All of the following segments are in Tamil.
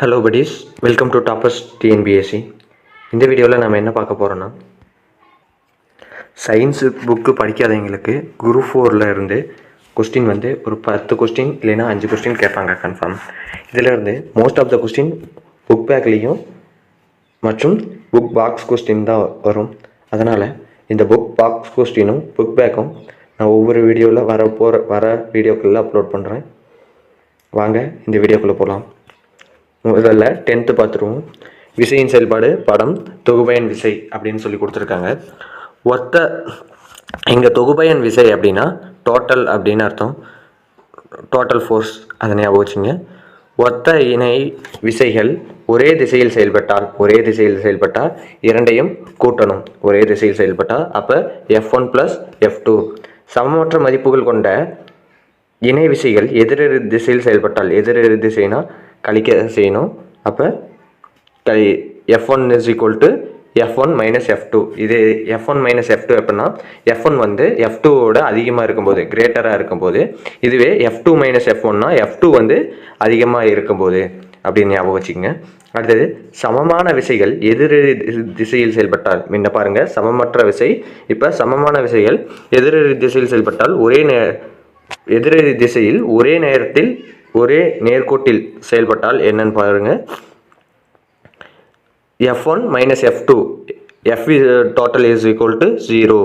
Hello buddies, welcome to toppers TNPSC. இந்த வீடியோவில் நம்ம என்ன பார்க்க போகிறோன்னா, சயின்ஸு புக்கு படிக்காதவங்களுக்கு குரூப் 4ல் இருந்து கொஸ்டின் வந்து ஒரு 10 கொஸ்டின் இல்லைன்னா 5 கொஸ்டின் கேட்பாங்க கன்ஃபார்ம். இதிலேருந்து most of the question book பேக்லேயும் மற்றும் புக் பாக்ஸ் கொஸ்டின் தான் வரும். அதனால் இந்த புக் பாக்ஸ் கொஸ்டினும் புக் பேக்கும் நான் ஒவ்வொரு வீடியோவில் வர வீடியோக்குள்ளே அப்லோட் பண்ணுறேன். வாங்க இந்த வீடியோக்குள்ளே போகலாம். முதல்ல 10th பார்த்துருவோம். விசையின் செயல்பாடு படம் தொகுபயன் விசை அப்படின்னு சொல்லி கொடுத்துருக்காங்க. இங்கே தொகுபயன் விசை அப்படின்னா டோட்டல் அப்படின்னு அர்த்தம், டோட்டல் ஃபோர்ஸ், அதை ஞாபகம் வச்சுங்க. ஒத்த இணை விசைகள் ஒரே திசையில் செயல்பட்டால் இரண்டையும் கூட்டணும். ஒரே திசையில் செயல்பட்டால் அப்போ F1 + F2. சமமற்ற மதிப்புகள் கொண்ட இணை விசைகள் எதிரெதிர் திசையில் செயல்பட்டால், எதிரெதிர் திசைனா கழிக்க செய்யணும். அப்போ F1 = F1 - F2. இது F1 - F2 எப்படின்னா, F1 வந்து F2வோட அதிகமாக இருக்கும்போது, கிரேட்டராக இருக்கும்போது, இதுவே F2 - F1னா F2 வந்து அதிகமாக இருக்கும்போது அப்படின்னு ஞாபகம் வச்சுக்கோங்க. அடுத்தது சமமான விசைகள் எதிரெதிர் திசையில் செயல்பட்டால், முன்ன பாருங்கள் சமமற்ற விசை, இப்போ சமமான விசைகள் எதிரெதிர் திசையில் செயல்பட்டால் எதிரெதிர் திசையில் ஒரே நேரத்தில் ஒரே நேர்கோட்டில் செயல்பட்டால் என்னன்னு பாருங்கள். F1 - F2, F total is equal to 0.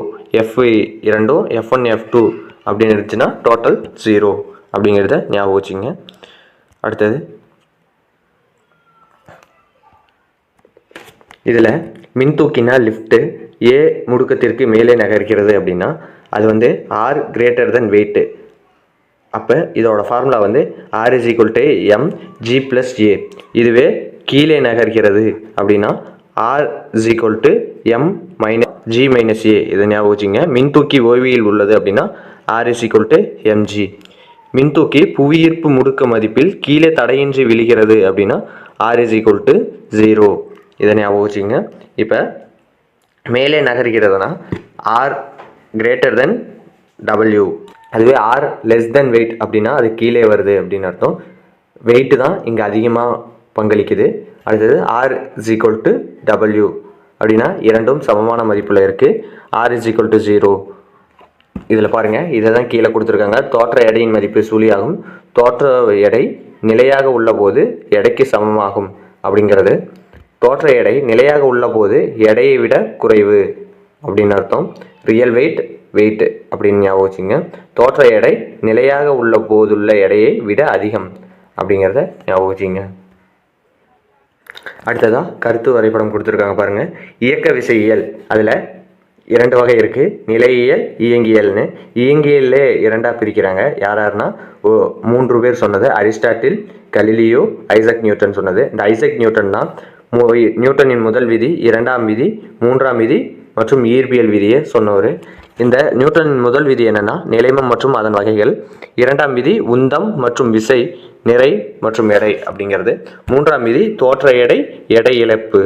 F இரண்டும் F1 F2 அப்படின்னு இருந்துச்சுன்னா டோட்டல் 0 அப்படிங்கிறத ஞாபகம் வச்சுங்க. அடுத்தது இதில் மின்தூக்கினா லிஃப்ட்டு ஏ முடுக்கத்திற்கு மேலே நகர்கிறது அப்படின்னா அது வந்து R greater வெயிட்டு. அப்போ இதோட ஃபார்முலா வந்து R = mg + a. இதுவே கீழே நகர்கிறது அப்படின்னா R = m-g - a. இதை ஞாபகம் வச்சுங்க. மின்தூக்கி ஓய்வில் உள்ளது அப்படின்னா R = mg. மின்தூக்கி புவியீர்ப்பு முடுக்க மதிப்பில் கீழே தடையின்றி விழுகிறது அப்படின்னா R = 0. இதை ஞாபகம் வச்சுங்க. இப்போ மேலே நகர்கிறதுனா R greater W. அதுவே R less weight அப்படின்னா அது கீழே வருது அப்படின்னு அர்த்தம். வெயிட்டு தான் இங்கே அதிகமாக பங்களிக்குது. அடுத்தது R = W அப்படின்னா இரண்டும் சமமான மதிப்பில் இருக்குது. R = 0. இதில் பாருங்கள், இதை தான் கீழே கொடுத்துருக்காங்க. தோற்ற எடையின் மதிப்பு சுழியாகும். தோற்ற எடை நிலையாக உள்ள போது எடைக்கு சமமாகும் அப்படிங்கிறது. தோற்ற எடை நிலையாக உள்ள போது எடையை விட குறைவு அப்படின்னு அர்த்தம். ரியல் வெயிட் அப்படின்னு ஞாபகம் வச்சுங்க. தோற்ற எடை நிலையாக உள்ள போதுள்ள எடையை விட அதிகம் அப்படிங்கிறத ஞாபகம் வச்சுங்க. அடுத்ததாக கருத்து வரைபடம் கொடுத்துருக்காங்க பாருங்கள். இயக்க விசையியல் அதில் 2 வகை இருக்குது, நிலையியல் இயங்கியல்னு. இயங்கியல்லே 2ஆக பிரிக்கிறாங்க. யாருன்னா 3 பேர் சொன்னது, அரிஸ்டாட்டில், கலிலியோ, ஐசக் நியூட்டன் சொன்னது. இந்த ஐசக் நியூட்டன் தான் நியூட்டனின் முதல் விதி, 2ஆம் விதி, 3ஆம் விதி மற்றும் ஈர்பியல் விதியை சொன்னவர். இந்த நியூட்டனின் முதல் விதி என்னென்னா நிலைமம் மற்றும் அதன் வகைகள். 2ஆம் விதி உந்தம் மற்றும் விசை, நிறை மற்றும் எடை அப்படிங்கிறது. 3ஆம் விதி தோற்ற எடை, எடை இழப்பு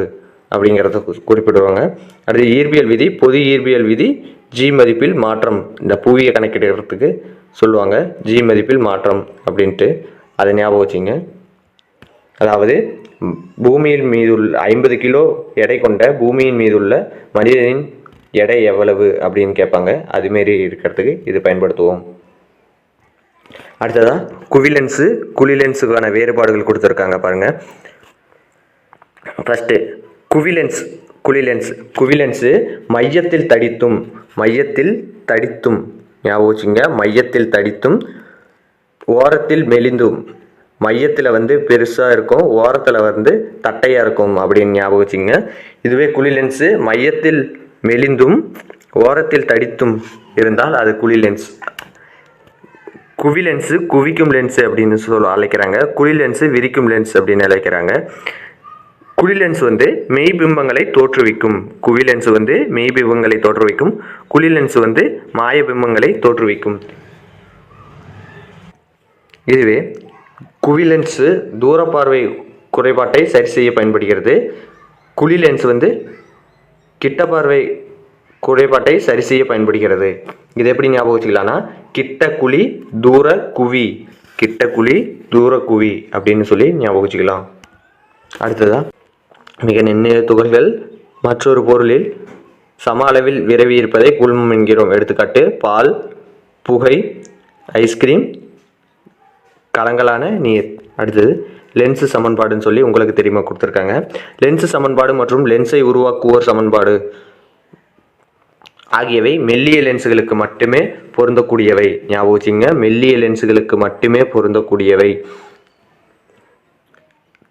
அப்படிங்கிறத குறிப்பிடுவாங்க. அடுத்து ஈர்பியல் விதி, பொது ஈர்பியல் விதி G மதிப்பில் மாற்றம். இந்த புவியை கணக்கிடுறதுக்கு சொல்லுவாங்க G மதிப்பில் மாற்றம் அப்படின்ட்டு, அதை ஞாபகம் வச்சுங்க. அதாவது பூமியின் மீது உள்ள 50 கிலோ எடை கொண்ட பூமியின் மீது உள்ள மனிதனின் எடை எவ்வளவு அப்படின்னு கேட்பாங்க. அதுமாரி இருக்கிறதுக்கு இது பயன்படுத்துவோம். அடுத்ததாக குவிலென்ஸுக்கான வேறுபாடுகள் கொடுத்துருக்காங்க பாருங்கள். ஃபஸ்ட்டு குவிலென்ஸு மையத்தில் தடித்தும் ஞாபகம் வச்சுங்க. மையத்தில் தடித்தும் ஓரத்தில் மெலிந்தும். மையத்தில் வந்து பெருசாக இருக்கும், ஓரத்தில் வந்து தட்டையாக இருக்கும் அப்படின்னு ஞாபகம் வச்சுங்க. இதுவே குழிலென்ஸு மையத்தில் மெலிந்தும் ஓரத்தில் தடித்தும் இருந்தால் அது குழிலென்ஸ். குவிலென்ஸு குவிக்கும் லென்ஸு அப்படின்னு அழைக்கிறாங்க. குழிலென்ஸு விரிக்கும் லென்ஸ் அப்படின்னு அழைக்கிறாங்க. குழிலென்ஸ் வந்து மெய்பிம்பங்களை தோற்றுவிக்கும். குவிலென்ஸ் வந்து மெய்பிம்பங்களை தோற்றுவிக்கும். குழிலென்ஸ் வந்து மாயபிம்பங்களை தோற்றுவிக்கும். இதுவே குவிலென்ஸு தூரப்பார்வை குறைபாட்டை சரி செய்ய பயன்படுகிறது. குழிலென்ஸ் வந்து கிட்ட பார்வை குறைபாட்டை சரி செய்ய பயன்படுகிறது. இது எப்படி ஞாபகம் வச்சுக்கலாம்னா, கிட்ட குழி தூர குவி அப்படின்னு சொல்லி ஞாபகம் வச்சுக்கலாம். அடுத்ததாக மிக நுண்ணிய துகள்கள் மற்றொரு பொருளில் சம அளவில் விரவி இருப்பதை கூழ்மம் என்கிறோம். எடுத்துக்காட்டு பால், புகை, ஐஸ்கிரீம், கலங்கலான நீர். அடுத்தது லென்ஸ் சமன்பாடுன்னு சொல்லி உங்களுக்கு தெரியுமா கொடுத்துருக்காங்க. லென்ஸ் சமன்பாடு மற்றும் லென்ஸை உருவாக்குவோர் சமன்பாடு ஆகியவை மெல்லிய லென்ஸுகளுக்கு மட்டுமே பொருந்தக்கூடியவை. ஞாபகம் வச்சுங்க, மெல்லிய லென்ஸுகளுக்கு மட்டுமே பொருந்தக்கூடியவை.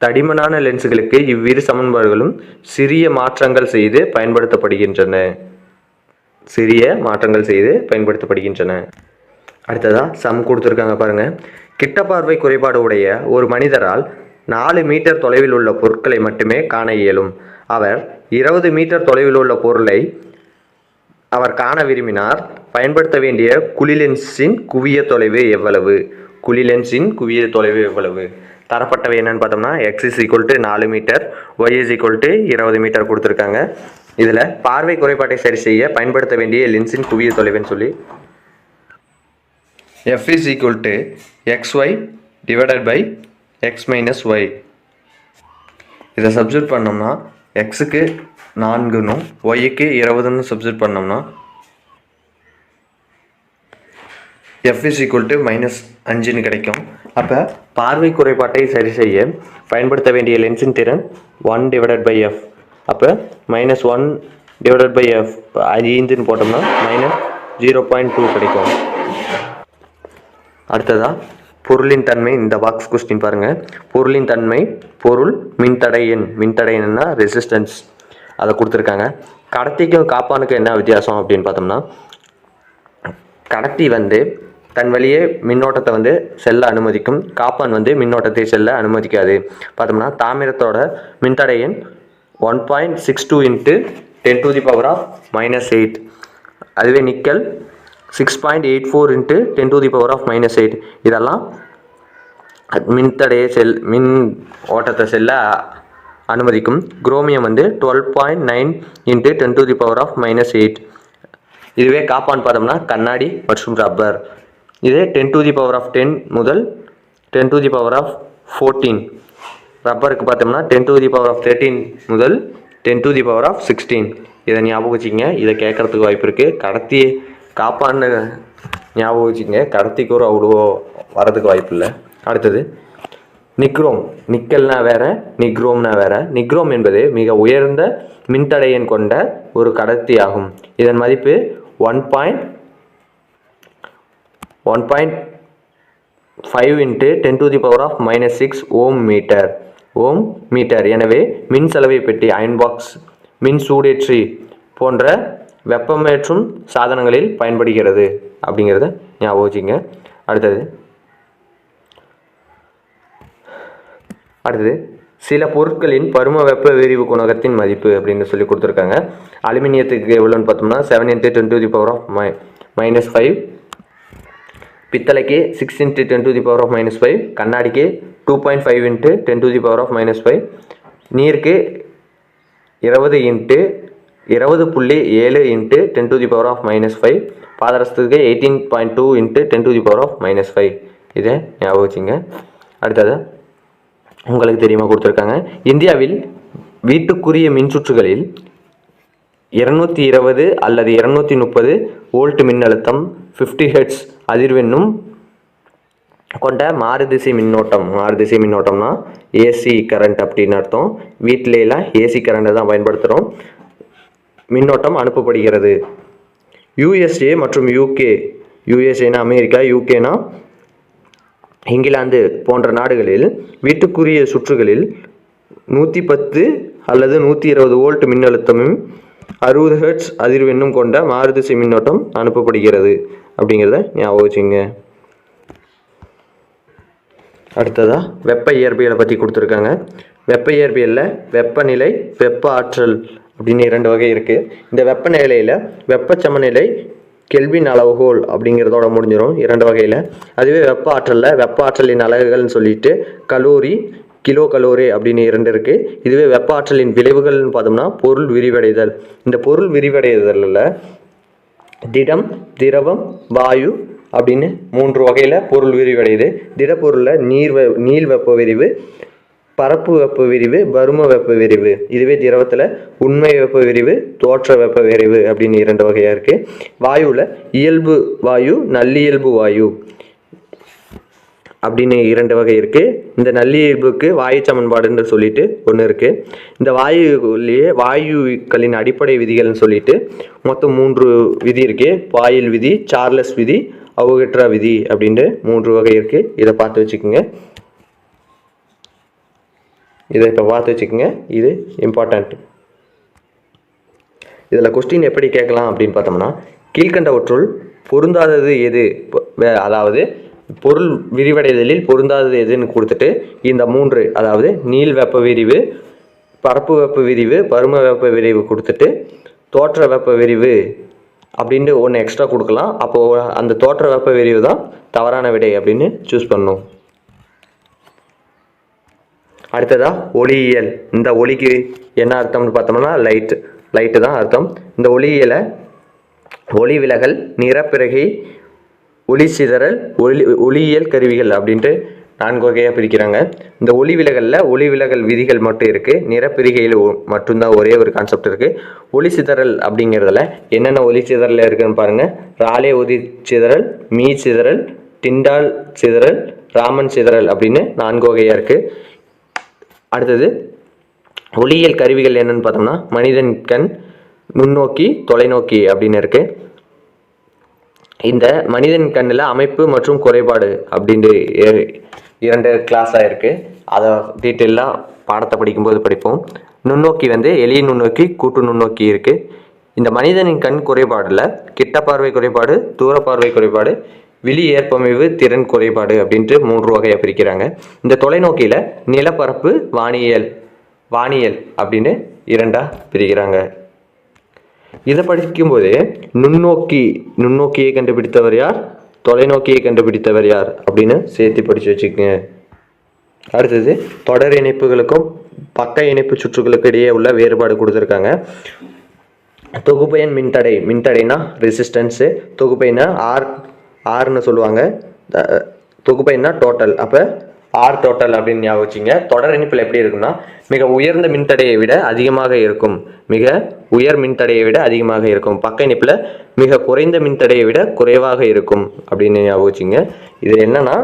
தடிமனான லென்ஸுகளுக்கு இவ்விரு சமன்பாடுகளும் சிறிய மாற்றங்கள் செய்து பயன்படுத்தப்படுகின்றன. அடுத்ததா சம் கொடுத்துருக்காங்க பாருங்க. கிட்ட பார்வை குறைபாடு உடைய ஒரு மனிதரால் 4 மீட்டர் தொலைவில் உள்ள பொருட்களை மட்டுமே காண இயலும். அவர் 20 மீட்டர் தொலைவில் உள்ள பொருளை அவர் காண விரும்பினார். பயன்படுத்த வேண்டிய குழிலென்ஸின் குவிய தொலைவு எவ்வளவு? தரப்பட்டவை என்னன்னு பார்த்தோம்னா x = 4 மீட்டர், y = 20 மீட்டர் கொடுத்துருக்காங்க. இதில் பார்வை குறைபாட்டை சரி செய்ய பயன்படுத்த வேண்டிய லென்ஸின் குவிய தொலைவுன்னு சொல்லி f = xy / x - y. இதை சப்ஸ்டிட்யூட் பண்ணோம்னா எக்ஸுக்கு 4னும் ஒய்க்கு 20ன்னு சப்ஸ்டிட்யூட் பண்ணோம்னா f -5ன்னு கிடைக்கும். அப்போ பார்வை குறைபாட்டை சரி செய்ய பயன்படுத்த வேண்டிய லென்ஸின் திறன் 1/f. அப்போ -1/f 5ன்னு போட்டோம்னா -0.2 கிடைக்கும். அடுத்ததா பொருளின் தன்மை. இந்த பாக்ஸ் கொஸ்டின் பாருங்க. பொருளின் தன்மை, பொருள், மின்தடை ரெசிஸ்டன்ஸ் அதை கொடுத்துருக்காங்க. கடத்திக்கும் காப்பானுக்கும் என்ன வித்தியாசம் அப்படின்னு பார்த்தோம்னா, கடத்தி தன் வழியே மின்னோட்டத்தை செல்ல அனுமதிக்கும், காப்பான் மின்னோட்டத்தை செல்ல அனுமதிக்காது. பார்த்தோம்னா தாமிரத்தோட மின்தடை எண் 1.62 × 10⁻⁸. அதுவே நிக்கல் 6.84 × 10⁻⁸. இதெல்லாம் மின் ஓட்டத்தை செல்ல அனுமதிக்கும். குரோமியம் 12.9 × 10⁻⁸. இதுவே காப்பான் பார்த்தோம்னா கண்ணாடி மற்றும் ரப்பர். இதே 10⁻10 முதல் 10⁻14. ரப்பருக்கு பார்த்தோம்னா 10⁻13 முதல் 10⁻16. இதை ஞாபகம் வச்சுங்க. இதை கேட்கறதுக்கு வாய்ப்பு இருக்குது. காப்பான்னு ஞாபகம் வச்சுங்க, கடத்திக்கு ஒரு அவ்வளோ வரதுக்கு வாய்ப்பு இல்லை. அடுத்தது நிக்ரோம். நிக்கல்னா வேற, நிக்ரோம்னா வேற. நிக்ரோம் என்பது மிக உயர்ந்த மின்தடை எண் கொண்ட ஒரு கடத்தி ஆகும். இதன் மதிப்பு 1.5 × 10⁻⁻6 ஓம் மீட்டர். எனவே மின் சலவை பெட்டி, அயன் பாக்ஸ், மின் சூடேற்றி போன்ற வெப்பமேற்றும் சாதனங்களில் பயன்படுகிறது அப்படிங்கிறத ஞாபகம் வச்சுங்க. அடுத்தது சில பொருட்களின் பரும வெப்ப விரிவு குணகத்தின் மதிப்பு அப்படின்னு சொல்லி கொடுத்துருக்காங்க. அலுமினியத்துக்கு எவ்வளோன்னு பார்த்தோம்னா 7 × 10⁻⁻5, பித்தளைக்கு 6 × 10⁻⁻5, கண்ணாடிக்கு 2.5 × 10⁻⁻5, நீருக்கு 20 × 20.7 × 10⁻⁻5, பாதரசத்துக்கு 18.2 × 10⁻⁻5. இதை ஞாபகம் வச்சுங்க. அடுத்தது உங்களுக்கு தெரியுமா கொடுத்துருக்காங்க. இந்தியாவில் வீட்டுக்குரிய மின்சுற்றுகளில் 220 அல்லது 230 வோல்ட் மின்னழுத்தம் 50 ஹெர்ட்ஸ் அதிர்வெண்ணும் கொண்ட மாறுதிசை மின்னோட்டம்னா ஏசி கரண்ட் அப்படின்னு அர்த்தம். வீட்டிலலாம் ஏசி கரண்ட்டை தான் பயன்படுத்துகிறோம். மின்னோட்டம் அனுப்பப்படுகிறது. யூஎஸ்ஏ மற்றும் யூகே, யூஎஸ்ஏனா அமெரிக்கா, யூகேனா இங்கிலாந்து போன்ற நாடுகளில் வீட்டுக்குரிய சுற்றுகளில் 110 அல்லது 120 வோல்ட் மின்னழுத்தமும் 60 ஹெர்ட்ஸ் அதிர்வெண்ணும் கொண்ட மாறுதிசை மின்னோட்டம் அனுப்பப்படுகிறது அப்படிங்கிறத ஞாபகம் வச்சுங்க. அடுத்ததாக வெப்ப இயற்பியலை பற்றி கொடுத்துருக்காங்க. வெப்ப இயற்பியலில் வெப்பநிலை, வெப்ப ஆற்றல் அப்படின்னு 2 வகை இருக்குது. இந்த வெப்பநிலையில் வெப்பச்சமநிலை கெல்வின் அளவுகோல் அப்படிங்கிறதோட முடிஞ்சிடும் 2 வகையில். அதுவே வெப்ப ஆற்றலின் அலகுகள்னு சொல்லிட்டு கலோரி, கிலோ கலோரி அப்படின்னு 2 இருக்குது. இதுவே வெப்ப ஆற்றலின் விளைவுகள்னு பார்த்தோம்னா பொருள் விரிவடைதல். இந்த பொருள் விரிவடைதலில் திடம், திரவம், வாயு அப்படின்னு 3 வகையில் பொருள் விரிவடையுது. திடப்பொருளில் நீள் வெப்ப விரிவு, பரப்பு வெப்ப விரிவு, பரும வெப்ப விரிவு. இதுவே திரவத்தில் உண்மை வெப்ப விரிவு, தோற்ற வெப்ப விரிவு அப்படின்னு 2 வகையாக இருக்குது. வாயுவில் இயல்பு வாயு, நல்லியல்பு வாயு அப்படின்னு 2 வகை இருக்குது. இந்த நல்லியல்புக்கு வாயு சமன்பாடுன்னு சொல்லிட்டு ஒன்று இருக்குது. இந்த வாயுலேயே வாயுக்களின் அடிப்படை விதிகள்னு சொல்லிட்டு மொத்தம் 3 விதி இருக்குது. பாயில் விதி, சார்லஸ் விதி, அவோகட்ரா விதி அப்படின்ட்டு 3 வகை இருக்குது. இதை பார்த்து வச்சுக்கோங்க. இதை இப்போ பார்த்து வச்சுக்கோங்க. இது இம்பார்ட்டண்ட். இதில் கொஸ்டின் எப்படி கேட்கலாம் அப்படின்னு பார்த்தோம்னா, கீழ்கண்டவற்றுள் பொருந்தாதது எது, அதாவது பொருள் விரிவடைதலில் பொருந்தாதது எதுன்னு கொடுத்துட்டு இந்த 3, அதாவது நீள் வெப்ப விரிவு, பரப்பு வெப்ப விரிவு, பரும வெப்ப விரிவு கொடுத்துட்டு தோற்ற வெப்ப விரிவு அப்படின்ட்டு ஒன்று எக்ஸ்ட்ரா கொடுக்கலாம். அப்போது அந்த தோற்ற வெப்ப விரிவு தான் தவறான விடை அப்படின்னு சூஸ் பண்ணணும். அடுத்ததா ஒளியியல். இந்த ஒளிக்கு என்ன அர்த்தம்னு பார்த்தோம்னா லைட்டு தான் அர்த்தம். இந்த ஒளியியலை ஒளி விலகல், நிறப்பிறகை, ஒளி சிதறல், ஒளியியல் கருவிகள் அப்படின்ட்டு 4 வகையாக பிரிக்கிறாங்க. இந்த ஒளி விலகல் விதிகள் மட்டும் இருக்குது. நிறப்பிரிகையில் மட்டும்தான் ஒரே ஒரு கான்செப்ட் இருக்குது. ஒளி சிதறல் அப்படிங்கிறதுல என்னென்ன ஒளி சிதறல் இருக்குதுன்னு பாருங்கள். ராலே ஒளி சிதறல், மீ சிதறல், டிண்டால் சிதறல், ராமன் சிதறல் அப்படின்னு 4 வகையாக இருக்குது. அடுத்தது ஒளியியல் கருவிகள் என்னன்னு பார்த்தோம்னா, மனிதன் கண், நுண்ணோக்கி, தொலைநோக்கி அப்படின்னு இருக்கு. இந்த மனிதன் கண்ணில் அமைப்பு மற்றும் குறைபாடு அப்படின்ட்டு 2 கிளாஸாக இருக்குது. அதை டீட்டெயிலாக பாடத்தை படிக்கும்போது படிப்போம். நுண்ணோக்கி எளிய நுண்ணோக்கி, கூட்டு நுண்ணோக்கி இருக்குது. இந்த மனிதனின் கண் குறைபாடில் கிட்ட பார்வை குறைபாடு, தூர பார்வை குறைபாடு, விழி ஏற்பமைவு திறன் குறைபாடு அப்படின்ட்டு 3 வகையாக பிரிக்கிறாங்க. இந்த தொலைநோக்கியில் நிலப்பரப்பு, வானியல் அப்படின்னு 2ஆக பிரிக்கிறாங்க. இதை படிக்கும்போது நுண்ணோக்கியை கண்டுபிடித்தவர் யார், தொலைநோக்கியை கண்டுபிடித்தவர் யார் அப்படின்னு சேர்த்து படித்து வச்சுக்கோங்க. அடுத்தது தொடர் இணைப்புகளுக்கும் பக்க இணைப்பு சுற்றுகளுக்கு இடையே உள்ள வேறுபாடு கொடுத்துருக்காங்க. தொகுப்பயன் மின்தடைனா ரெசிஸ்டன்ஸு, தொகுப்பைனா ஆர்னு சொல்லுவாங்க, தொகுப்பைனா டோட்டல். அப்போ ஆர் டோட்டல் அப்படின்னு ஞாபகம் வச்சுங்க. தொடர் இணைப்பில் எப்படி இருக்குன்னா, மிக உயர்ந்த மின்தடையை விட அதிகமாக இருக்கும், பக்க இணைப்பில் மிக குறைந்த மின்தடையை விட குறைவாக இருக்கும் அப்படின்னு ஞாபகம் வச்சுங்க. இது என்னன்னா,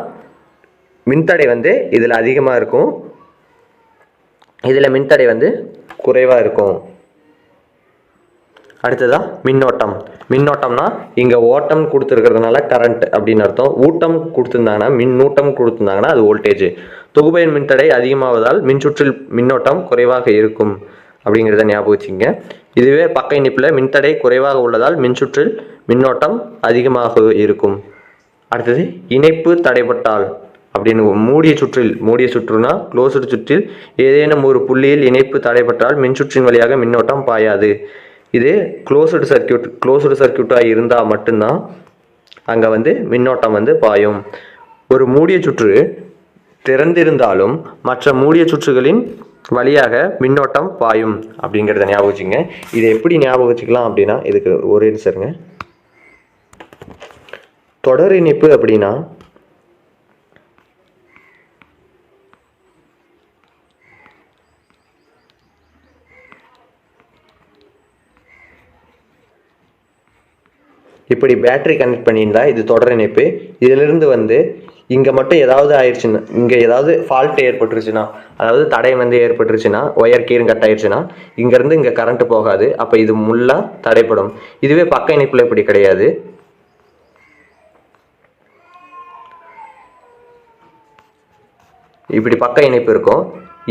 மின்தடை இதில் அதிகமாக இருக்கும், இதில் மின்தடை குறைவாக இருக்கும். அடுத்ததா மின்னோட்டம்னா இங்கே ஓட்டம் கொடுத்துருக்கிறதுனால கரண்ட் அப்படின்னு அர்த்தம். ஊட்டம் கொடுத்துருந்தாங்கன்னா, மின்னூட்டம் கொடுத்துருந்தாங்கன்னா அது வோல்டேஜ். தொகுப்பயன் மின்தடை அதிகமாவதால் மின்சுற்றில் மின்னோட்டம் குறைவாக இருக்கும் அப்படிங்கிறத ஞாபகம் வச்சுங்க. இதுவே பக்க இணைப்பில் மின்தடை குறைவாக உள்ளதால் மின்சுற்றில் மின்னோட்டம் அதிகமாக இருக்கும். அடுத்தது இணைப்பு தடைப்பட்டால் அப்படின்னு மூடிய சுற்றுனா க்ளோஸ்டு சுற்றில் ஏதேனும் ஒரு புள்ளியில் இணைப்பு தடைப்பட்டால் மின்சுற்றின் வழியாக மின்னோட்டம் பாயாது. இது க்ளோஸ்டு சர்க்கியூட்டாக இருந்தால் மட்டும்தான் அங்கே மின்னோட்டம் பாயும். ஒரு மூடிய சுற்று திறந்திருந்தாலும் மற்ற மூடிய சுற்றுகளின் வழியாக மின்னோட்டம் பாயும் அப்படிங்கிறத ஞாபகம் வச்சுங்க. இதை எப்படி ஞாபகம் வச்சுக்கலாம் அப்படின்னா, இதுக்கு ஒரு நிமிஷங்க. தொடர் இணைப்பு அப்படின்னா இப்படி பேட்டரி கனெக்ட் பண்ணியிருந்தா இது தொடர் இணைப்பு. இதிலிருந்து இங்கே மட்டும் ஏதாவது ஆயிடுச்சுன்னா, இங்கே ஏதாவது ஃபால்ட் ஏற்பட்டுருச்சுன்னா, அதாவது தடை ஏற்பட்டுருச்சுன்னா, ஒயர் கீரும் கட் ஆயிடுச்சுன்னா இங்கேருந்து இங்கே கரண்ட் போகாது. அப்போ இது முள்ளாக தடைப்படும். இதுவே பக்க இணைப்பில் இப்படி கிடையாது. இப்படி பக்க இணைப்பு இருக்கும்.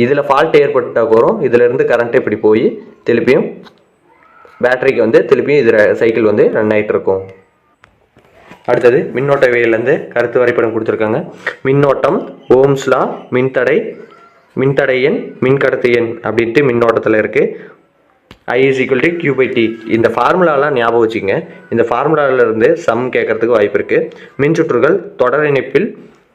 இதில் ஃபால்ட் ஏற்பட்டால் போகிறோம், இதிலேருந்து கரண்ட் இப்படி போய் திருப்பியும் பேட்டரிக்கு திருப்பியும் இது சைக்கிள் ரன் ஆகிட்டு இருக்கும். அடுத்தது மின்னோட்டவியலேருந்து கருத்து வரைபடம் கொடுத்துருக்காங்க. மின்னோட்டம், ஓம்ஸ் லா, மின்தடை எண், மின்கடத்து எண் அப்படின்ட்டு மின்னோட்டத்தில் இருக்குது. I = Q/T. இந்த ஃபார்முலாலாம் ஞாபகம் வச்சுங்க. இந்த ஃபார்முலாவிலிருந்து சம் கேட்கறதுக்கு வாய்ப்பு இருக்குது. மின்சுற்றுகள், தொடர் இணைப்பில்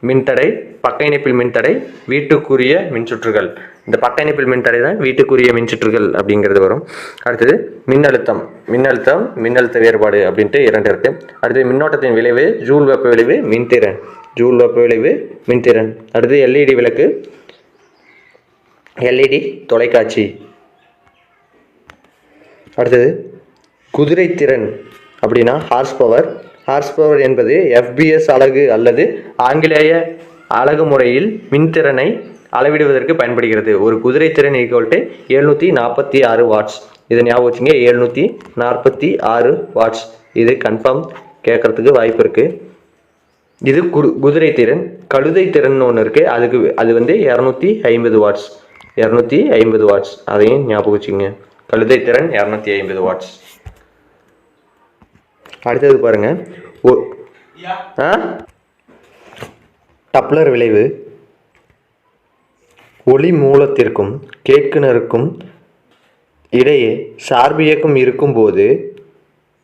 மின்தடை, பக்க இணைப்பில் மின்தடை, வீட்டுக்குரிய மின்சுற்றுகள். இந்த பக்க இணைப்பில் மின்தடை தான் வீட்டுக்குரிய மின்சுற்றுகள் அப்படிங்கிறது வரும். அடுத்தது மின்னழுத்த வேறுபாடு அப்படின்ட்டு 2 இருக்கு. அடுத்தது மின்னோட்டத்தின் விளைவு, ஜூல் வெப்ப விளைவு, மின்திறன். அடுத்தது LED விளக்கு, எல்இடி தொலைக்காட்சி. அடுத்தது குதிரைத்திறன் அப்படின்னா ஹார்ஸ் பவர். ஹார்ஸ் பவர் என்பது எஃபிஎஸ் அலகு அல்லது ஆங்கிலேய அலகு முறையில் மின்திறனை அளவிடுவதற்கு பயன்படுகிறது. ஒரு குதிரைத்திறன் ஈக்குவல் 746 வாட்ஸ். இதை ஞாபகம் வச்சுங்க, 746 வாட்ஸ். இது கன்ஃபார்ம் கேட்கறதுக்கு வாய்ப்பு இருக்குது. இது குதிரைத்திறன். கழுதைத்திறன் ஒன்று இருக்குது, அது 250 வாட்ஸ். 250 வாட்ஸ், அதையும் ஞாபகம் வச்சுங்க. கழுதைத்திறன் 250 வாட்ஸ். அடுத்தது பாருங்க, டப்ளர் விளைவு. ஒளி மூலத்திற்கும் கேட்குனருக்கும் இடையே சார்பியக்கம் இருக்கும்போது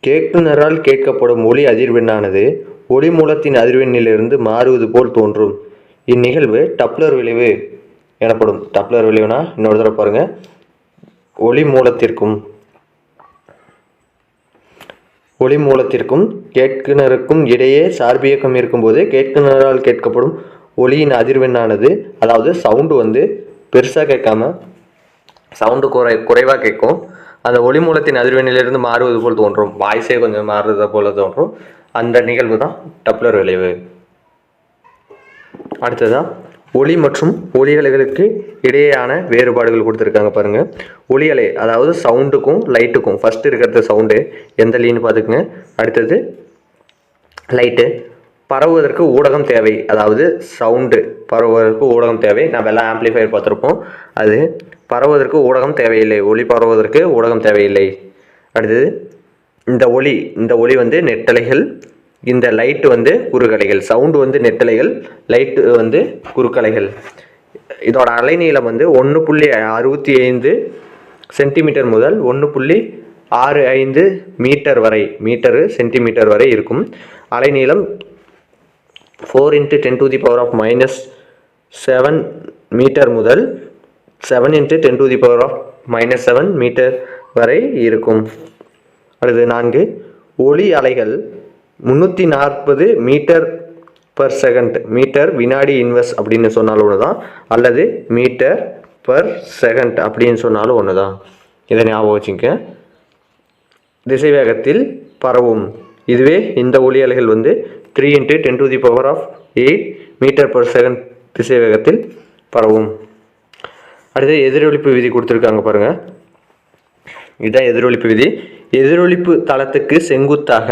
கேட்குனரால் கேட்கப்படும் ஒளி அதிர்வெண்ணானது ஒளி மூலத்தின் அதிர்வெண்ணிலிருந்து மாறுவது போல் தோன்றும். இந்நிகழ்வு டப்ளர் விளைவு எனப்படும். டப்ளர் விளைவுனா இன்னொரு தடவை பாருங்க, ஒளி மூலத்திற்கும் கேட்குனருக்கும் இடையே சார்பியக்கம் இருக்கும்போது கேட்குனரால் கேட்கப்படும் ஒளியின் அதிர்வெண்ணானது, அதாவது சவுண்டு பெருசாக கேட்காம சவுண்டு குறைவாக கேட்கும். அந்த ஒளி மூலத்தின் அதிர்வெண்ணிலிருந்து மாறுவது போல் தோன்றும். வாய்ஸே கொஞ்சம் மாறுறது போல தோன்றும். அந்த நிகழ்வு தான் டப்ளர் விளைவு. அடுத்ததாக ஒளி மற்றும் ஒலி அலைகளுக்கு இடையேயான வேறுபாடுகள் கொடுத்துருக்காங்க பாருங்கள். ஒலி அலை அதாவது சவுண்டுக்கும் லைட்டுக்கும், ஃபஸ்ட்டு இருக்கிறது சவுண்டு எந்த லீன்னு பார்த்துக்குங்க. அடுத்தது லைட்டு. பரவுவதற்கு ஊடகம் தேவை, அதாவது சவுண்டு பரவுவதற்கு ஊடகம் தேவை. நம்ம எல்லாம் ஆம்ப்ளிஃபையர் பார்த்துருப்போம். அது பரவுவதற்கு ஊடகம் தேவையில்லை, ஒளி பரவுவதற்கு ஊடகம் தேவையில்லை. அடுத்தது இந்த ஒளி நெட்டலைகள், இந்த லைட்டு குறுக்கலைகள். சவுண்டு நெட்டலைகள், லைட்டு குறுக்கலைகள். இதோட அலைநீளம் 1.65 சென்டிமீட்டர் முதல் 1.65 மீட்டர் வரை, சென்டிமீட்டர் வரை இருக்கும். அலைநீளம் 4 × 10⁻⁻7 மீட்டர் முதல் 7 × 10⁻⁻7 மீட்டர் வரை இருக்கும். அடுத்து 4, ஒளி அலைகள் 340 மீட்டர் பர் செகண்ட், மீட்டர் வினாடி இன்வெர்ஸ் அப்படின்னு சொன்னாலும் ஒன்று தான், அல்லது மீட்டர் பர் செகண்ட் அப்படின்னு சொன்னாலும் ஒன்று தான். இதை ஞாபகம் வச்சுக்க. திசைவேகத்தில் பரவும். இதுவே இந்த ஒளி அலைகள் 3 × 10⁸ மீட்டர் பர் செகண்ட் திசைவேகத்தில் பரவும். அடுத்து எதிரொலிப்பு விதி கொடுத்துருக்காங்க பாருங்கள். இதுதான் எதிரொலிப்பு விதி. எதிரொலிப்பு தளத்துக்கு செங்குத்தாக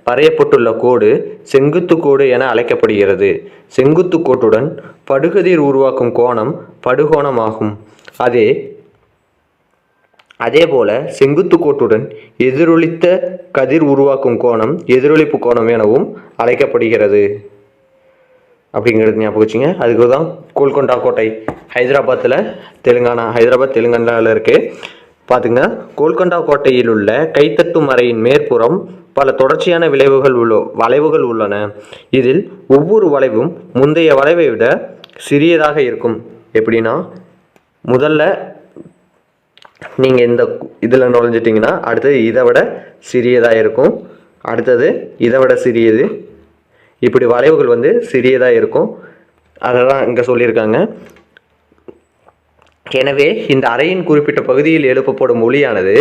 வரையப்பட்டுள்ள கோடு செங்குத்து கோடு என அழைக்கப்படுகிறது. செங்குத்து கோட்டுடன் படுகதிர் உருவாக்கும் கோணம் படுகோணமாகும். அதேபோல செங்குத்து கோட்டுடன் எதிரொலித்த கதிர் உருவாக்கும் கோணம் எதிரொலிப்பு கோணம் எனவும் அழைக்கப்படுகிறது. அப்படிங்கிறது ஞாபகம் வச்சுங்க. அதுக்கு தான் கோல்கொண்டா கோட்டை ஹைதராபாத் தெலுங்கானாவில் இருக்குது. பார்த்துங்க, கோல்கொண்டா கோட்டையில் உள்ள கைத்தட்டும் அறையின் மேற்புறம் பல தொடர்ச்சியான வளைவுகள் உள்ளன. இதில் ஒவ்வொரு வளைவும் முந்தைய வளைவை விட சிறியதாக இருக்கும். எப்படின்னா, முதல்ல நீங்கள் இந்த இதில் நுழைஞ்சிட்டிங்கன்னா அடுத்தது இதை விட சிறியதாக இருக்கும், அடுத்தது இதை விட சிறியது, இப்படி வளைவுகள் சிறியதாக இருக்கும். அதை தான் இங்கே சொல்லியிருக்காங்க. எனவே இந்த அறையின் குறிப்பிட்ட பகுதியில் எழுப்பப்படும் ஒலியானது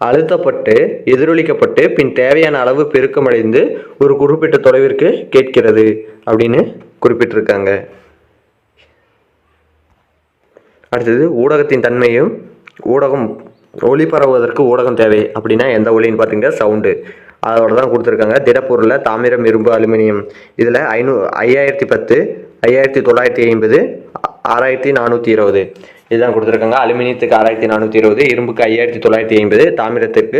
அழுத்தப்பட்டு எதிரொலிக்கப்பட்டு பின் தேவையான அளவு பெருக்கமடைந்து ஒரு குறிப்பிட்ட தொலைவிற்கு கேட்கிறது அப்படின்னு குறிப்பிட்டிருக்காங்க. அடுத்தது ஊடகத்தின் தன்மையும். ஒளி பரவுவதற்கு ஊடகம் தேவை அப்படின்னா எந்த ஒலின்னு பார்த்தீங்கன்னா சவுண்டு. அதோட தான் கொடுத்துருக்காங்க. திடப்பொருளில் தாமிரம், இரும்பு, அலுமினியம். இதில் 5010, 5950, 6420 இதுதான் கொடுத்துருக்காங்க. அலுமினியத்துக்கு 6420, இரும்புக்கு 5950, தாமிரத்திற்கு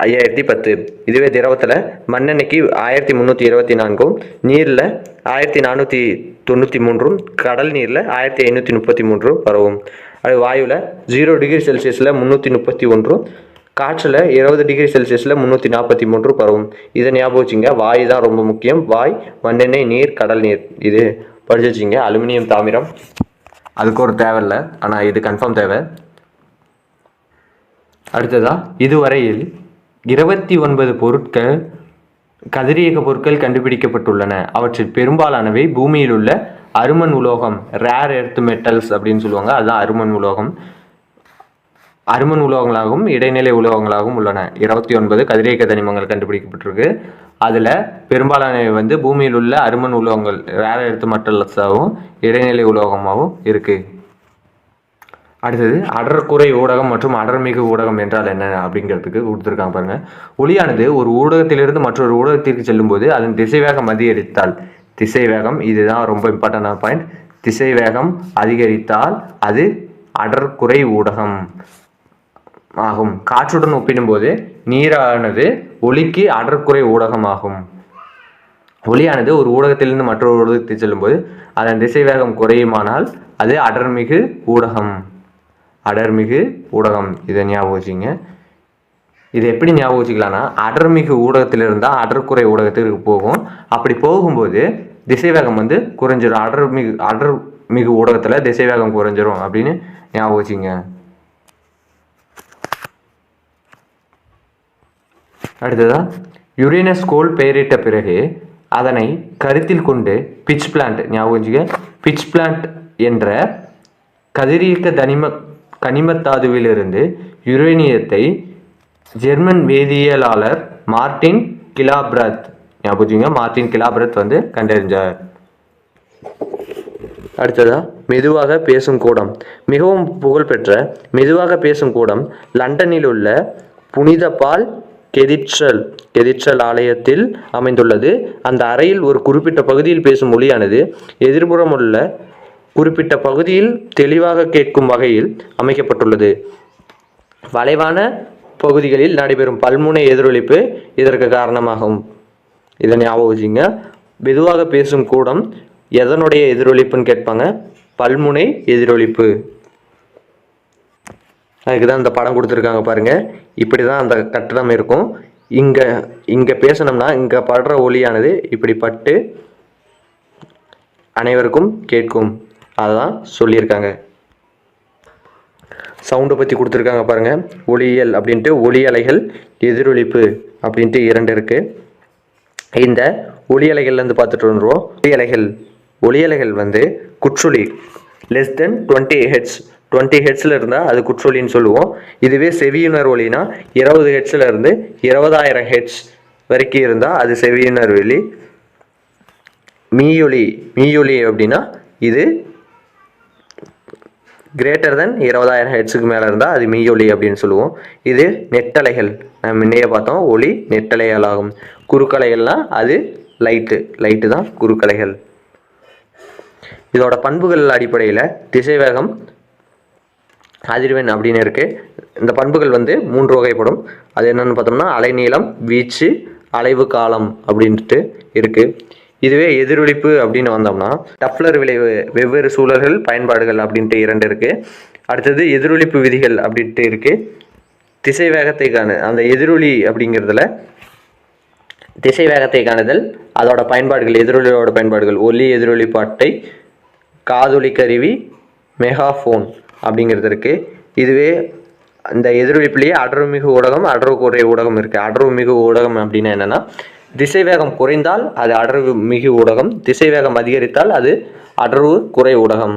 5010. இதுவே திரவத்தில் மண்ணெண்ணெய்க்கு 1324, நீரில் 1493, கடல் நீரில் 1533 பரவும். அது வாயுவில் 0 டிகிரி செல்சியஸில் 331, காற்றில் 20 டிகிரி செல்சியஸில் 343 பரவும். இதை ஞாபகம் வச்சுங்க. வாயு தான் ரொம்ப முக்கியம். வாய், மண்ணெண்ணெய், நீர், கடல் நீர், இது படிச்சு வச்சுங்க. அலுமினியம், தாமிரம் அதுக்கு ஒரு தேவையில்லை, ஆனால் இது கன்ஃபார்ம் தேவை. அடுத்ததா, இதுவரையில் 29 கதிரியக்க பொருட்கள் கண்டுபிடிக்கப்பட்டுள்ளன. அவற்றில் பெரும்பாலானவை பூமியில் உள்ள அருமண் உலோகம், ரேர் எர்த் மெட்டல்ஸ் அப்படின்னு சொல்லுவாங்க. அதுதான் அருமண் உலோகம். அருமண் உலோகங்களாகவும் இடைநிலை உலோகங்களாகவும் உள்ளன. 29 கதிரியக்க தனிமங்கள் கண்டுபிடிக்கப்பட்டிருக்கு. அதில் பெரும்பாலானவை வந்து பூமியில் உள்ள அருமண் உலோகங்கள், ரேர் எர்த் மெட்டல்ஸாகவும் இடைநிலை உலோகமாகவும் இருக்குது. அடுத்தது அடர்குறை ஊடகம் மற்றும் அடர்மிகு ஊடகம் என்றால் என்ன அப்படிங்கிறதுக்கு கொடுத்துருக்காங்க பாருங்க. ஒளியானது ஒரு ஊடகத்திலிருந்து மற்றொரு ஊடகத்திற்கு செல்லும்போது அதன் திசைவேகம் அதிகரித்தால், திசைவேகம் இதுதான் ரொம்ப இம்பார்ட்டன்டான பாயிண்ட், திசைவேகம் அதிகரித்தால் அது அடர்குறை ஊடகம் ஆகும். காற்றுடன் ஒப்பிடும்போது நீரானது ஒளிக்கு அடர்குறை ஊடகம் ஆகும். ஒளியானது ஒரு ஊடகத்திலிருந்து மற்றொரு ஊடகத்தில் செல்லும்போது அதன் திசைவேகம் குறையுமானால் அது அடர்மிகு ஊடகம். அடர்மிகு ஊடகம், இதை ஞாபகம் வச்சுங்க. இது எப்படி ஞாபகம் வச்சுக்கலாம்னா, அடர்மிகு ஊடகத்தில் இருந்தால் அடர்குறை ஊடகத்திற்கு போகும். அப்படி போகும்போது திசைவேகம் வந்து குறைஞ்சிரும். அடர்மிகு ஊடகத்தில் திசைவேகம் குறைஞ்சிரும் அப்படின்னு ஞாபகம் வச்சுங்க. அடுத்ததா, யுரேனஸ் கோள் பெயரிட்ட பிறகு அதனை கருத்தில் கொண்டு பிட்ச் பிளான்ட், ஞாபகம் வச்சுக்க, பிட்ச் பிளான்ட் என்ற கதிரியக்க கனிமத்தாதுவிலிருந்து யுரேனியத்தை ஜெர்மன் வேதியியலாளர் மார்டின் கிலாப்ரத், ஞாபகம் மார்டின் கிலாப்ரத் வந்து கண்டறிஞ்சார். அடுத்ததா, மெதுவாக பேசும் கூடம். மிகவும் புகழ்பெற்ற மெதுவாக பேசும் கூடம் லண்டனில் உள்ள புனித பால் கெதிட்ரல் ஆலயத்தில் அமைந்துள்ளது. அந்த அறையில் ஒரு குறிப்பிட்ட பகுதியில் பேசும் ஒலியானது எதிர்புறம் உள்ள குறிப்பிட்ட பகுதியில் தெளிவாக கேட்கும் வகையில் அமைக்கப்பட்டுள்ளது. வளைவான பகுதிகளில் நடைபெறும் பல்முனை எதிரொலிப்பு இதற்கு காரணமாகும். இதை ஞாபகம் வச்சுங்க. மெதுவாக பேசும் கூடம் எதனுடைய எதிரொலிப்புன்னு கேட்பாங்க, பல்முனை எதிரொலிப்பு. அதுக்கு தான் இந்த படம் கொடுத்துருக்காங்க பாருங்க. இப்படி தான் அந்த கட்டடம் இருக்கும். இங்கே பேசணும்னா இங்கே படுற ஒலியானது இப்படி பட்டு அனைவருக்கும் கேட்கும். அதுதான் சொல்லியிருக்காங்க. சவுண்டை பற்றி கொடுத்துருக்காங்க பாருங்கள். ஒளியியல் அப்படின்ட்டு, ஒளி அலைகள், எதிரொலிப்பு அப்படின்ட்டு 2 இருக்குது. இந்த ஒளி அலைகள்லேருந்து பார்த்துட்டு வந்துடுவோம். ஒளி அலைகள் வந்து குற்றொலி லெஸ் தென் 20 ஹெட்ஸ், 20 ஹெட்ஸில் இருந்தால் அது குற்றொலின்னு சொல்லுவோம். இதுவே செவியுணர் ஒலினா 20 ஹெட்ஸில் இருந்து 20,000 ஹெட்ஸ் வரைக்கும் இருந்தால் அது செவியுணர் ஒலி. மீயொலி அப்படின்னா இது கிரேட்டர் தென் 20,000 ஹெட்ஸுக்கு மேலே இருந்தால் அது மீயொலி அப்படின்னு சொல்லுவோம். இது நெட்டலைகள், நம்ம முன்னையே பார்த்தோம், ஒளி நெட்டலைகள் ஆகும். குறுக்கலைகள்னால் அது லைட்டு தான் குறுக்கலைகள். இதோட பண்புகள் அடிப்படையில் திசைவேகம், அதிர்வெண் அப்படின்னு இருக்குது. இந்த பண்புகள் வந்து 3 வகைப்படும். அது என்னென்னு பார்த்தோம்னா அலைநீளம், வீச்சு, அலைவு காலம் அப்படின்ட்டு இருக்குது. இதுவே எதிரொலிப்பு அப்படின்னு வந்தோம்னா டப்ளர் விளைவு, வெவ்வேறு சூழல்கள், பயன்பாடுகள் அப்படின்ட்டு 2 இருக்குது. அடுத்தது எதிரொலிப்பு விதிகள் அப்படின்ட்டு இருக்குது. திசை வேகத்தை அந்த எதிரொலி அப்படிங்கிறதுல திசை வேகத்தை காணுதல், அதோட பயன்பாடுகள், எதிரொலியோட பயன்பாடுகள், ஒலி எதிரொலிப்பாட்டை, காதொலி கருவி, மெகாஃபோன் அப்படிங்கிறது இருக்குது. இதுவே அந்த எதிரொலிப்புலேயே அடர்மிகு ஊடகம், அடர்குறை ஊடகம் இருக்குது. அடர்மிகு ஊடகம் அப்படின்னா என்னென்னா, திசைவேகம் குறைந்தால் அது அடர்வு மிகு ஊடகம், திசைவேகம் அதிகரித்தால் அது அடர்வு குறை ஊடகம்.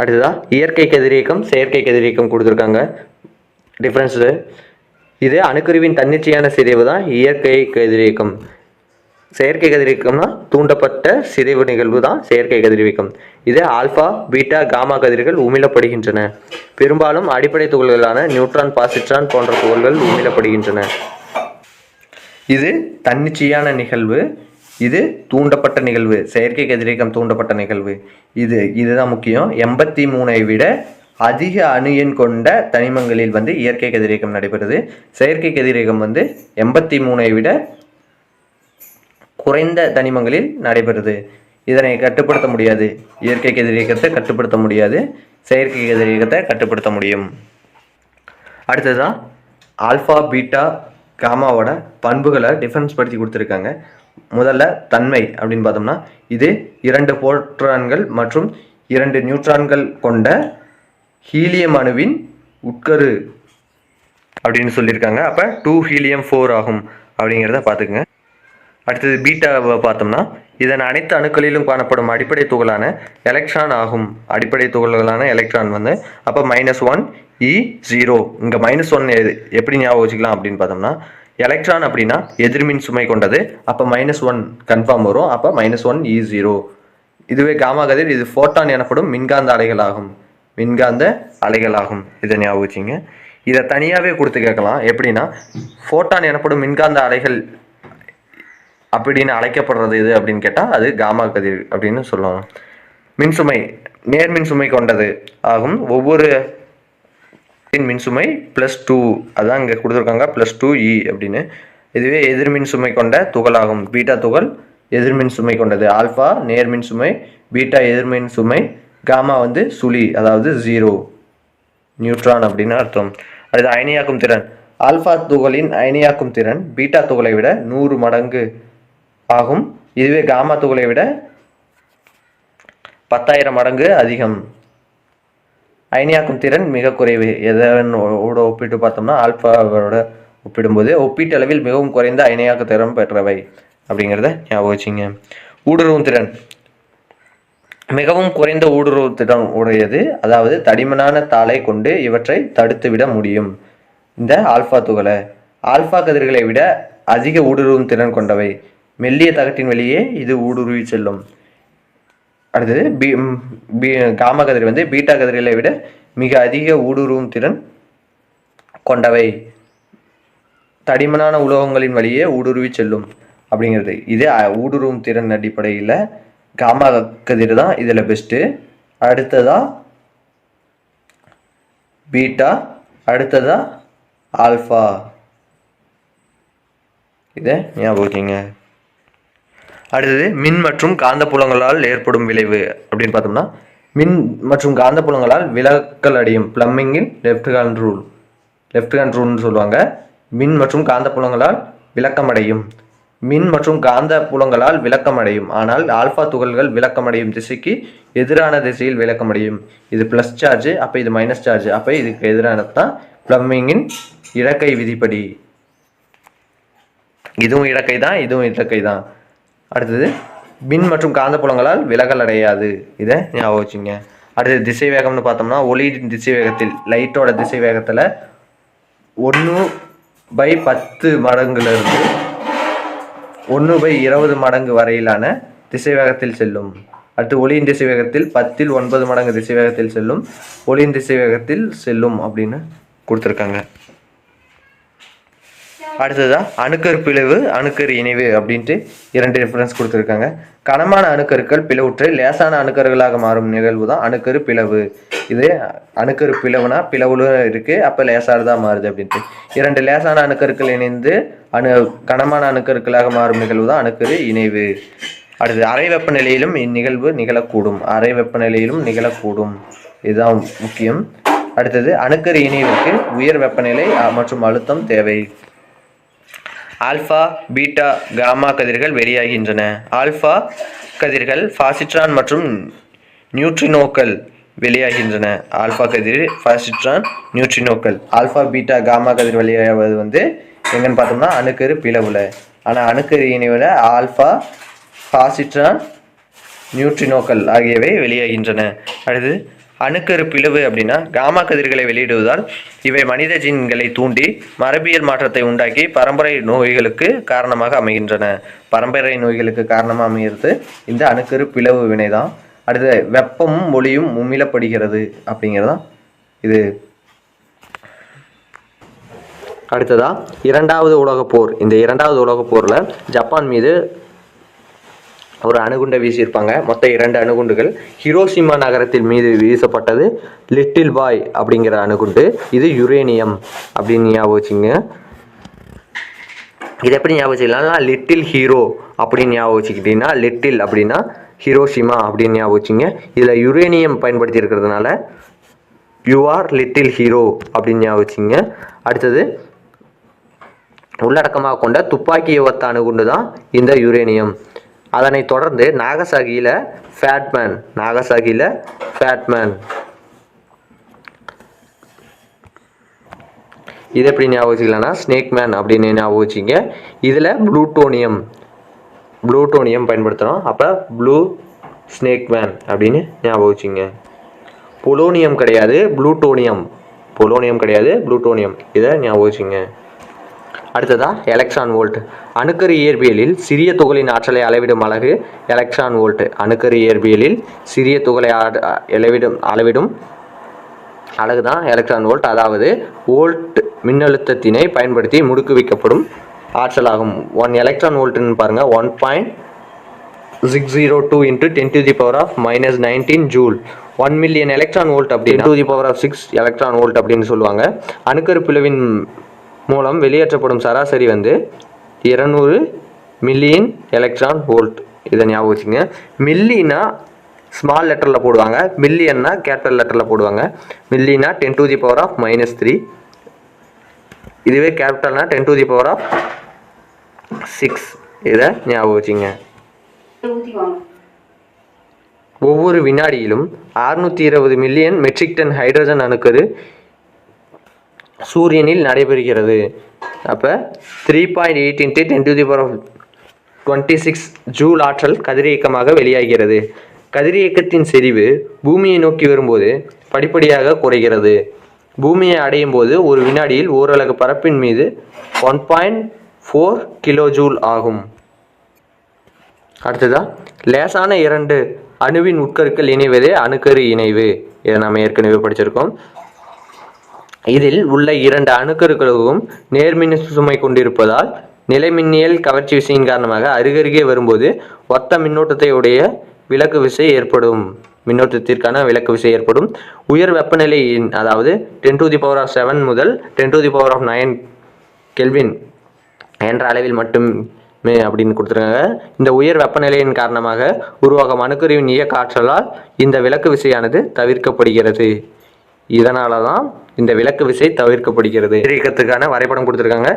அடுத்ததா, இயற்கை கதிரியக்கம், செயற்கை கதிரியக்கம் கொடுத்துருக்காங்க. டிஃப்ரென்ஸு இது அணுக்கருவின் தன்னிச்சையான சிதைவு தான் இயற்கை கதிரியக்கம். செயற்கை கதிரியக்கம்னா தூண்டப்பட்ட சிதைவு நிகழ்வு தான் செயற்கை கதிரியக்கம். இது ஆல்ஃபா, பீட்டா, காமா கதிர்கள் உமிழப்படுகின்றன. பெரும்பாலும் அடிப்படை துகள்களான நியூட்ரான், பாசிட்ரான் போன்ற துகள்கள் உமிழப்படுகின்றன. இது தன்னிச்சையான நிகழ்வு, இது தூண்டப்பட்ட நிகழ்வு, செயற்கை கதிரியக்கம் தூண்டப்பட்ட நிகழ்வு. இதுதான் முக்கியம். 83ஐ விட அதிக அணு எண் கொண்ட தனிமங்களில் வந்து இயற்கை கதிரியக்கம் நடைபெறுது. செயற்கை கதிரியக்கம் வந்து 83ஐ விட குறைந்த தனிமங்களில் நடைபெறுது. இதனை கட்டுப்படுத்த முடியாது. இயற்கை கதிரியக்கத்தை கட்டுப்படுத்த முடியாது, செயற்கை கதிரியக்கத்தை கட்டுப்படுத்த முடியும். அடுத்ததான் ஆல்ஃபா, பீட்டா, காமாவோட பண்புகளை டிஃபரன்ஸ் படுத்தி கொடுத்துருக்காங்க. முதல்ல தன்மை அப்படின்னு பார்த்தோம்னா, இது 2 புரோட்டான்கள் மற்றும் 2 நியூட்ரான்கள் கொண்ட ஹீலியம் அணுவின் உட்கரு அப்படின்னு சொல்லியிருக்காங்க. அப்போ 2 ஹீலியம் 4 ஆகும் அப்படிங்கிறத பார்த்துக்குங்க. அடுத்தது பீட்டாவை பார்த்தோம்னா இதன் அனைத்து அணுக்களிலும் காணப்படும் அடிப்படை துகளான எலக்ட்ரான் ஆகும். அடிப்படை துகள்களான எலக்ட்ரான் வந்து அப்போ -1 E0. இங்கே -1 எப்படி ஞாபகம் வச்சுக்கலாம் அப்படின்னு பார்த்தோம்னா, எலக்ட்ரான் அப்படின்னா எதிர்மின் சுமை கொண்டது, அப்போ -1 கன்ஃபார்ம் வரும். அப்போ -1 E0. இதுவே காமா கதிர், இது ஃபோட்டான் எனப்படும் மின்காந்த அலைகளாகும். மின்காந்த அலைகளாகும். இதை ஞாபகம் வச்சுங்க. இதை தனியாகவே கொடுத்து கேட்கலாம். எப்படின்னா, ஃபோட்டான் எனப்படும் மின்காந்த அலைகள் அப்படின்னு அழைக்கப்படுறது எது அப்படின்னு கேட்டால் அது காமா கதிர் அப்படின்னு சொல்லலாம். மின்சுமை நேர்மின் சுமை கொண்டது ஆகும். ஒவ்வொரு மின்சுமை +2, அதான் இங்கே கொடுத்துருக்காங்க +2E அப்படின்னு. இதுவே எதிர்மின் சுமை கொண்ட துகளாகும். பீட்டா துகள் எதிர்மின் சுமை கொண்டது. ஆல்ஃபா நேர்மின் சுமை, பீட்டா எதிர்மின் சுமை, காமா வந்து சுழி, அதாவது 0 நியூட்ரான் அப்படின்னு அர்த்தம். அடுத்து அயனியாக்கும் திறன். ஆல்ஃபா துகளின் அயனியாக்கும் திறன் பீட்டா துகளை விட 100 மடங்கு ஆகும். இதுவே காமா துகளை விட 10,000 மடங்கு அதிகம். அயனியாக்கும் திறன் மிக குறைவு. எதனோட ஒப்பிட்டு பார்த்தோம்னா ஆல்ஃபாவோட ஒப்பிடும்போது ஒப்பீட்டளவில் மிகவும் குறைந்த அயனியாக்க திறன் பெற்றவை அப்படிங்கிறத ஞாபகம் வச்சுங்க. ஊடுருவும் திறன் மிகவும் குறைந்த ஊடுருவு திறன் உடையது. அதாவது தடிமனான தாளை கொண்டு இவற்றை தடுத்து விட முடியும். இந்த ஆல்ஃபா துகளை ஆல்ஃபா கதிர்களை விட அதிக ஊடுருவும் திறன் கொண்டவை. மெல்லிய தகட்டின் வெளியே இது ஊடுருவி செல்லும். அடுத்தது காமா கதிர் வந்து பீட்டா கதிர்களை விட மிக அதிக ஊடுருவும் திறன் கொண்டவை. தடிமனான உலோகங்களின் வழியே ஊடுருவி செல்லும் அப்படிங்கிறது. இது ஊடுருவும் திறன் அடிப்படையில் காமா கதிர் தான் இதில் பெஸ்ட்டு. அடுத்ததா பீட்டா, அடுத்ததா ஆல்ஃபா. இதை ஞாபகம் வச்சுங்க. அடுத்தது மின் மற்றும் காந்த புலங்களால் ஏற்படும் விளைவு அப்படின்னு பார்த்தோம்னா, மின் மற்றும் காந்த புலங்களால் விலக்கல் அடையும். பிளம்பிங்கில் லெஃப்ட் ஹேண்ட் ரூல்னு சொல்லுவாங்க. மின் மற்றும் காந்த புலங்களால் விளக்கமடையும். மின் மற்றும் காந்த புலங்களால் விளக்கமடையும். ஆனால் ஆல்ஃபா துகள்கள் விளக்கமடையும் திசைக்கு எதிரான திசையில் விளக்கமடையும். இது ப்ளஸ் சார்ஜ், அப்போ இது மைனஸ் சார்ஜ், அப்போ இதுக்கு எதிரானது தான் பிளம்பிங்கின் இறக்கை விதிப்படி. இதுவும் இறக்கை தான், இதுவும் இறக்கை தான். அடுத்தது மின் மற்றும் காந்த புலங்களால் விலகல் அடையாது. இதை ஞாபகம் வச்சுங்க. அடுத்தது திசை வேகம்னு பார்த்தோம்னா, ஒளியின் திசை வேகத்தில் லைட்டோட திசை வேகத்தில் 1/10 மடங்குலேருந்து 1/20 மடங்கு வரையிலான திசை வேகத்தில் செல்லும். அடுத்து ஒளியின் திசை வேகத்தில் 10 ல் 9 மடங்கு திசை வேகத்தில் செல்லும். ஒளியின் திசை வேகத்தில் செல்லும் அப்படின்னு கொடுத்துருக்காங்க. அடுத்ததா அணுக்கரு பிளவு, அணுக்கரு இணைவு அப்படின்ட்டு 2 டிஃபரன்ஸ் கொடுத்துருக்காங்க. கனமான அணுக்கருக்கள் பிளவுற்று லேசான அணுக்கருகளாக மாறும் நிகழ்வு தான் அணுக்கரு பிளவு. இது அணுக்கரு பிளவுனா பிளவுல இருக்குது, அப்போ லேசானதாக மாறுது அப்படின்ட்டு. 2 லேசான அணுக்கருக்கள் இணைந்து கனமான அணுக்கருக்களாக மாறும் நிகழ்வு தான் அணுக்கரு இணைவு. அடுத்தது அறை வெப்பநிலையிலும் இந்நிகழ்வு நிகழக்கூடும். அறை வெப்பநிலையிலும் நிகழக்கூடும், இதுதான் முக்கியம். அடுத்தது அணுக்கரு இணைவிற்கு உயர் வெப்பநிலை மற்றும் அழுத்தம் தேவை. ஆல்ஃபா, பீட்டா, காமா கதிர்கள் வெளியாகின்றன. ஆல்ஃபா கதிர்கள் பாசிட்ரான் மற்றும் நியூட்ரினோக்கள் வெளியாகின்றன. ஆல்ஃபா கதிர், பாசிட்ரான், நியூட்ரினோக்கள். ஆல்ஃபா, பீட்டா, காமா கதிர் வெளியாவது வந்து எங்கன்னு பார்த்தோம்னா அணுக்கரு பிளவுல. ஆனால் அணுக்கரு இணைவில் ஆல்ஃபா, பாசிட்ரான், நியூட்ரினோக்கள் ஆகியவை வெளியாகின்றன. அடுத்து அணுக்கரு பிளவு அப்படின்னா காமா கதிர்களை வெளியிடுவதால் இவை மனித ஜீன்களை தூண்டி மரபியல் மாற்றத்தை உண்டாக்கி பரம்பரை நோய்களுக்கு காரணமாக அமைகின்றன. பரம்பரை நோய்களுக்கு காரணமாக அமைகிறது இந்த அணுக்கரு பிளவு வினை தான். அடுத்து வெப்பமும் ஒளியும் உமிழப்படுகிறது அப்படிங்கிறதான் இது. அடுத்ததா 2வது உலகப் போர். இந்த 2வது உலகப் போரில் ஜப்பான் மீது ஒரு அணுகுண்டை வீசியிருப்பாங்க. மொத்தம் 2 அணுகுண்டுகள். ஹிரோஷிமா நகரத்தின் மீது வீசப்பட்டது லிட்டில் பாய் அப்படிங்கிற அணுகுண்டு. இது யுரேனியம் அப்படின்னு ஞாபகம் வச்சுங்க. இது எப்படி ஞாபகம் வச்சுக்கலாம்னா, லிட்டில் ஹீரோ அப்படின்னு ஞாபகம் வச்சுக்கிட்டீங்கன்னா, லிட்டில் அப்படின்னா ஹிரோஷிமா அப்படின்னு ஞாபகம் வச்சுங்க. இதில் யுரேனியம் பயன்படுத்தி இருக்கிறதுனால யூ ஆர் லிட்டில் ஹீரோ அப்படின்னு ஞாபகம் வச்சுங்க. அடுத்தது உள்ளடக்கமாக கொண்ட துப்பாக்கி ஏவத்த அணுகுண்டு தான் இந்த யுரேனியம். அதனை தொடர்ந்து நாகசாகியில் ஃபேட்மேன். இது எப்படி ஞாபகம் வச்சுக்கலாம்னா, ஸ்னேக் மேன் அப்படின்னு ஞாபகம் வச்சுங்க. இதில் புளூட்டோனியம் ப்ளூட்டோனியம் பயன்படுத்துகிறோம். அப்போ ப்ளூ ஸ்னேக் மேன் அப்படின்னு ஞாபகம் வச்சுங்க. பொலோனியம் கிடையாது, ப்ளூட்டோனியம். பொலோனியம் கிடையாது, ப்ளூட்டோனியம். இதை ஞாபகம் வச்சுங்க. அடுத்ததா எலக்ட்ரான் வோல்ட். அணுக்கரு இயற்பியலில் சிறிய துகளின் ஆற்றலை அளவிடும் அலகு எலக்ட்ரான் வோல்ட். அணுக்கரு இயற்பியலில் சிறிய துகளை அளவிடும் அலகு தான் எலக்ட்ரான் வோல்ட். அதாவது வோல்ட் மின்னழுத்தத்தினை பயன்படுத்தி முடுக்குவிக்கப்படும் ஆற்றலாகும். 1 எலக்ட்ரான் வோல்ட்னு பாருங்கள், 1.602 × 10⁻⁻19 ஜூல். 1 மில்லியன் எலக்ட்ரான் வோல்ட் அப்படி 10⁻6 எலக்ட்ரான் வோல்ட் அப்படின்னு சொல்லுவாங்க. அணுக்கரு பிளவின் மூலம் வெளியேற்றப்படும் சராசரி 200 மில்லியன் எலக்ட்ரான் வோல்ட். இதை ஞாபகம் வச்சுங்க. மில்லினா ஸ்மால் லெட்டரில் போடுவாங்க, மில்லியன்னா கேபிட்டல் லெட்டரில் போடுவாங்க. மில்லினா 10⁻⁻3, இதுவே கேபிட்டல்னா 10⁻6. இதை ஞாபகம் வச்சுங்க. ஒவ்வொரு வினாடியிலும் 620 மில்லியன் மெட்ரிக் டன் ஹைட்ரஜன் அணுக்கரு சூரியனில் நடைபெறுகிறது. அப்போ 3.8 × 10⁻26 ஜூல் ஆற்றல் கதிரியக்கமாக வெளியாகிறது. கதிரியக்கத்தின் செறிவு பூமியை நோக்கி வரும்போது படிப்படியாக குறைகிறது. பூமியை அடையும் போது ஒரு வினாடியில் ஓரலகு பரப்பின் மீது 1.4 கிலோஜூல் ஆகும். அடுத்ததா லேசான 2 அணுவின் உட்கருக்கள் இணைவதே அணுக்கரு இணைவு. இதை நாம் ஏற்கனவே படிச்சிருக்கோம். இதில் உள்ள 2 அணுக்கருக்களும் நேர்மின் சுமை கொண்டிருப்பதால் நிலைமின்னியல் கவர்ச்சி விசையின் காரணமாக அருகருகே வரும்போது ஒத்த மின்னோட்டத்தை உடைய விலக்கு விசை ஏற்படும். மின்னோட்டத்திற்கான விலக்கு விசை ஏற்படும். உயர் வெப்பநிலையின் அதாவது 10⁻7 முதல் 10⁻9 கெல்வின் என்ற அளவில் மட்டுமே அப்படின்னு கொடுத்துருக்காங்க. இந்த உயர் வெப்பநிலையின் காரணமாக உருவாகும் அணுக்கருவின் இயக்க ஆற்றலால் இந்த விலக்கு விசையானது தவிர்க்கப்படுகிறது. இதனால தான் இந்த விலக்கு விசை தவிர்க்கப்படுகிறது. கதிரியக்கத்துக்கான வரைபடம் கொடுத்துருக்காங்க.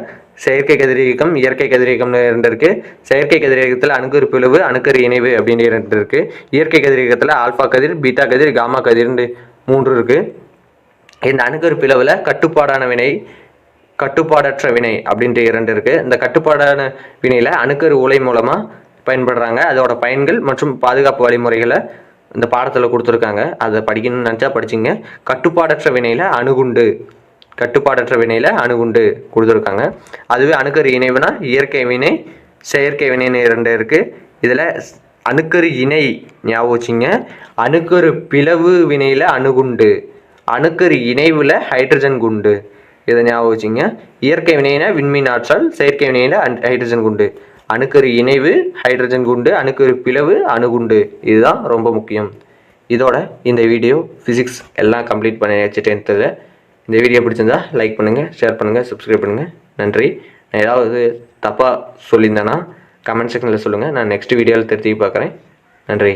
செயற்கை கதிரியக்கம், இயற்கை கதிரியக்கம்னு 2 இருக்குது. செயற்கை கதிரியக்கத்தில் அணுக்கரு பிளவு, அணுக்கரு இணைவு அப்படின்னு 2 இருக்குது. இயற்கை கதிரியக்கத்தில் ஆல்ஃபா கதிர், பீட்டா கதிர், காமா கதிர்னு 3 இருக்குது. இந்த அணுக்கரு பிளவில் கட்டுப்பாடான வினை, கட்டுப்பாடற்ற வினை அப்படின்ட்டு 2 இருக்குது. இந்த கட்டுப்பாடான வினையில் அணுக்கரு உலை மூலமாக பயன்படுறாங்க. அதோட பயன்கள் மற்றும் பாதுகாப்பு வழிமுறைகளை இந்த பாடத்தில் கொடுத்துருக்காங்க. அதை படிக்கணும்னு நினச்சா படிச்சிங்க. கட்டுப்பாடற்ற வினையில் அணுகுண்டு, கட்டுப்பாடற்ற வினையில் அணுகுண்டு கொடுத்துருக்காங்க. அதுவே அணுக்கரு இணைவுனா இயற்கை வினை, செயற்கை வினைன்னு 2 இருக்குது. இதில் அணுக்கரு இணை ஞாபகம் வச்சிங்க. அணுக்கரு பிளவு வினையில் அணுகுண்டு, அணுக்கரு இணைவில் ஹைட்ரஜன் குண்டு. இதை ஞாபகம் வச்சிங்க. இயற்கை வினைனா விண்மீன் ஆற்றல், செயற்கை வினையில் ஹைட்ரஜன் குண்டு. அணுக்கரு இணைவு ஹைட்ரஜன் குண்டு, அணுக்கரு பிளவு அணுகுண்டு. இதுதான் ரொம்ப முக்கியம். இதோட இந்த வீடியோ ஃபிசிக்ஸ் எல்லாம் கம்ப்ளீட் பண்ணியாச்சு 10th. இந்த வீடியோ பிடிச்சிருந்தா லைக் பண்ணுங்கள், ஷேர் பண்ணுங்கள், சப்ஸ்கிரைப் பண்ணுங்கள். நன்றி. நான் ஏதாவது தப்பாக சொல்லியிருந்தேன்னா கமெண்ட் செக்ஷனில் சொல்லுங்கள். நான் நெக்ஸ்ட் வீடியோவில் திருத்தி பார்க்குறேன். நன்றி.